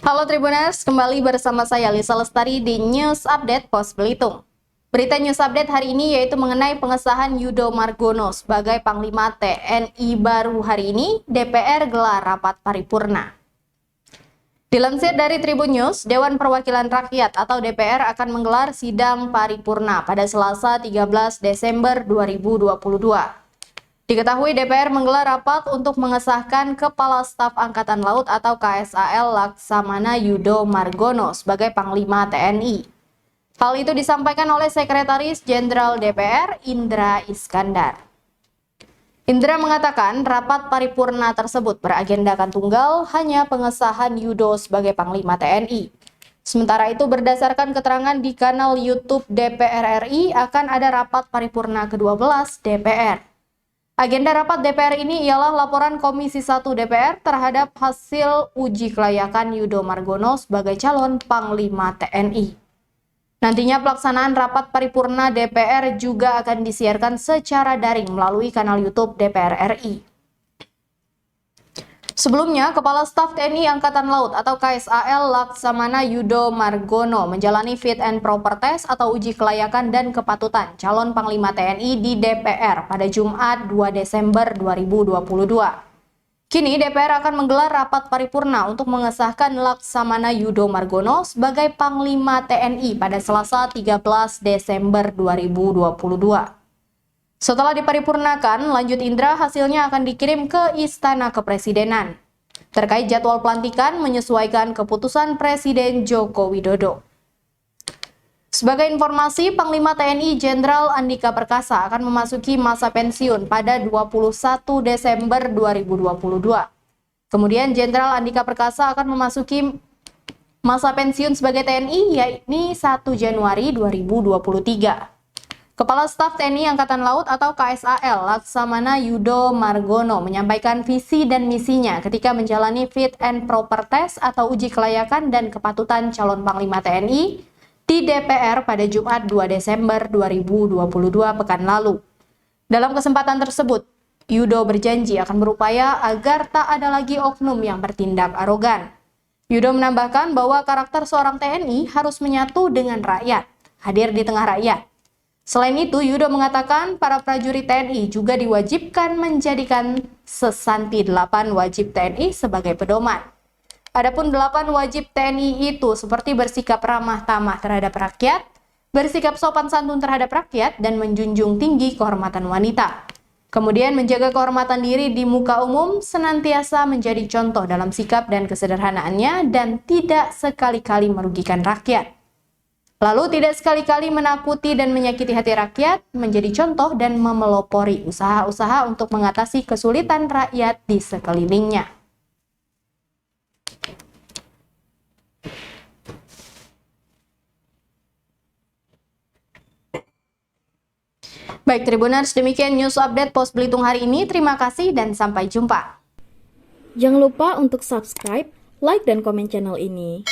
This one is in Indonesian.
Halo Tribuners, kembali bersama saya Lisa Lestari di News Update Pos Belitung. Berita News Update hari ini yaitu mengenai pengesahan Yudo Margono sebagai Panglima TNI baru. Hari ini DPR gelar rapat paripurna. Dilansir dari Tribun News, Dewan Perwakilan Rakyat atau DPR akan menggelar sidang paripurna pada Selasa 13 Desember 2022. Diketahui DPR menggelar rapat untuk mengesahkan Kepala Staf Angkatan Laut atau KSAL Laksamana Yudo Margono sebagai Panglima TNI. Hal itu disampaikan oleh Sekretaris Jenderal DPR Indra Iskandar. Indra mengatakan rapat paripurna tersebut beragendakan tunggal hanya pengesahan Yudo sebagai Panglima TNI. Sementara itu berdasarkan keterangan di kanal YouTube DPR RI akan ada rapat paripurna ke-12 DPR. Agenda rapat DPR ini ialah laporan Komisi 1 DPR terhadap hasil uji kelayakan Yudo Margono sebagai calon Panglima TNI. Nantinya pelaksanaan rapat paripurna DPR juga akan disiarkan secara daring melalui kanal YouTube DPR RI. Sebelumnya, Kepala Staf TNI Angkatan Laut atau KSAL Laksamana Yudo Margono menjalani fit and proper test atau uji kelayakan dan kepatutan calon Panglima TNI di DPR pada Jumat 2 Desember 2022. Kini DPR akan menggelar rapat paripurna untuk mengesahkan Laksamana Yudo Margono sebagai Panglima TNI pada Selasa 13 Desember 2022. Setelah diparipurnakan, lanjut Indra, hasilnya akan dikirim ke Istana Kepresidenan. Terkait jadwal pelantikan menyesuaikan keputusan Presiden Joko Widodo. Sebagai informasi, Panglima TNI Jenderal Andika Perkasa akan memasuki masa pensiun pada 21 Desember 2022. Kemudian Jenderal Andika Perkasa akan memasuki masa pensiun sebagai TNI yakni 1 Januari 2023. Kepala Staf TNI Angkatan Laut atau KSAL Laksamana Yudo Margono menyampaikan visi dan misinya ketika menjalani fit and proper test atau uji kelayakan dan kepatutan calon Panglima TNI di DPR pada Jumat 2 Desember 2022 pekan lalu. Dalam kesempatan tersebut, Yudo berjanji akan berupaya agar tak ada lagi oknum yang bertindak arogan. Yudo menambahkan bahwa karakter seorang TNI harus menyatu dengan rakyat, hadir di tengah rakyat. Selain itu, Yudo mengatakan para prajurit TNI juga diwajibkan menjadikan sesanti 8 wajib TNI sebagai pedoman. Adapun 8 wajib TNI itu seperti bersikap ramah tamah terhadap rakyat, bersikap sopan santun terhadap rakyat, dan menjunjung tinggi kehormatan wanita. Kemudian menjaga kehormatan diri di muka umum, senantiasa menjadi contoh dalam sikap dan kesederhanaannya, dan tidak sekali-kali merugikan rakyat. Lalu tidak sekali-kali menakuti dan menyakiti hati rakyat, menjadi contoh dan memelopori usaha-usaha untuk mengatasi kesulitan rakyat di sekelilingnya. Baik Tribuners, demikian News Update Pos Belitung hari ini. Terima kasih dan sampai jumpa. Jangan lupa untuk subscribe, like, dan komen channel ini.